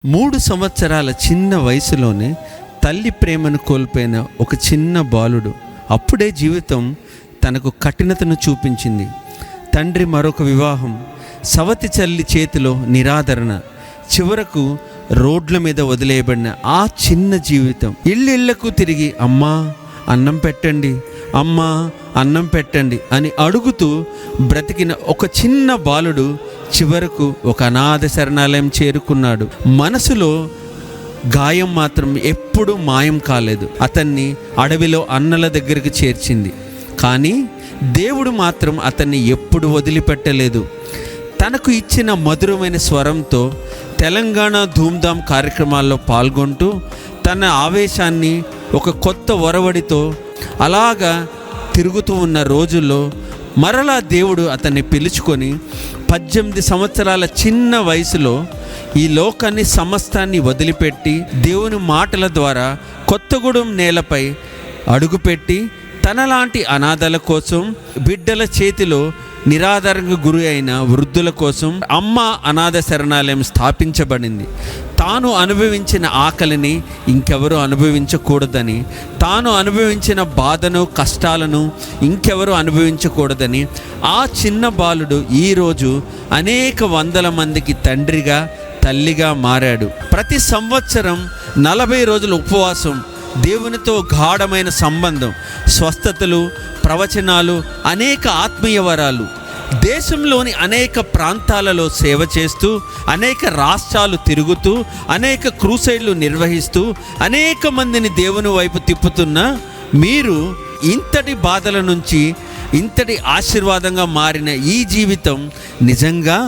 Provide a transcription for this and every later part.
3 సంవత్సరాల చిన్న వయసులోనే తల్లి ప్రేమను కోల్పోయిన ఒక చిన్న బాలుడు అప్పుడే జీవితం తనకు కఠినతను చూపించింది. తండ్రి మరొక వివాహం, సవతి చల్లి చేతిలో నిరాదరణ, చివరకు రోడ్ల మీద వదిలేయబడిన ఆ చిన్న జీవితం. ఇళ్ళకు తిరిగి అమ్మా అన్నం పెట్టండి, అమ్మా అన్నం పెట్టండి అని అడుగుతూ బ్రతికిన ఒక చిన్న బాలుడు చివరకు ఒక అనాథ శరణాలయం చేరుకున్నాడు. మనసులో గాయం మాత్రం ఎప్పుడూ మాయం కాలేదు. అతన్ని అడవిలో అన్నల దగ్గరికి చేర్చింది. కానీ దేవుడు మాత్రం అతన్ని ఎప్పుడు వదిలిపెట్టలేదు. తనకు ఇచ్చిన మధురమైన స్వరంతో తెలంగాణ ధూమ్ధామ్ కార్యక్రమాల్లో పాల్గొంటూ తన ఆవేశాన్ని ఒక కొత్త ఒరవడితో అలాగా తిరుగుతూ ఉన్న రోజుల్లో మరలా దేవుడు అతన్ని పిలుచుకొని 18 సంవత్సరాల చిన్న వయసులో ఈ లోకాన్ని సమస్తాన్ని వదిలిపెట్టి దేవుని మాటల ద్వారా కొత్తగూడెం నేలపై అడుగుపెట్టి తనలాంటి అనాథల కోసం, బిడ్డల చేతిలో నిరాధారంగా గురి అయిన వృద్ధుల కోసం అమ్మ అనాథ శరణాలయం స్థాపించబడింది. తాను అనుభవించిన ఆకలిని ఇంకెవరు అనుభవించకూడదని, తాను అనుభవించిన బాధను కష్టాలను ఇంకెవరు అనుభవించకూడదని ఆ చిన్న బాలుడు ఈరోజు అనేక వందల మందికి తండ్రిగా తల్లిగా మారాడు. ప్రతి సంవత్సరం 40 రోజుల ఉపవాసం, దేవునితో గాఢమైన సంబంధం, స్వస్థతలు, ప్రవచనాలు, అనేక ఆత్మీయ వరాలు, దేశంలోని అనేక ప్రాంతాలలో సేవ చేస్తూ, అనేక రాష్ట్రాలు తిరుగుతూ, అనేక క్రూసైడ్లు నిర్వహిస్తూ, అనేక మందిని దేవుని వైపు తిప్పుతున్న మీరు ఇంతటి బాధల నుంచి ఇంతటి ఆశీర్వాదంగా మారిన ఈ జీవితం నిజంగా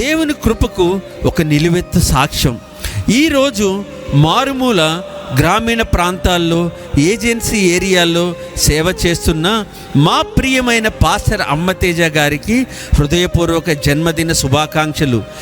దేవుని కృపకు ఒక నిలువెత్తు సాక్ష్యం. ఈరోజు మారుమూల గ్రామీణ ప్రాంతాల్లో, ఏజెన్సీ ఏరియాల్లో సేవ చేస్తున్న మా ప్రియమైన పాస్టర్ అమ్మతేజ గారికి హృదయపూర్వక జన్మదిన శుభాకాంక్షలు.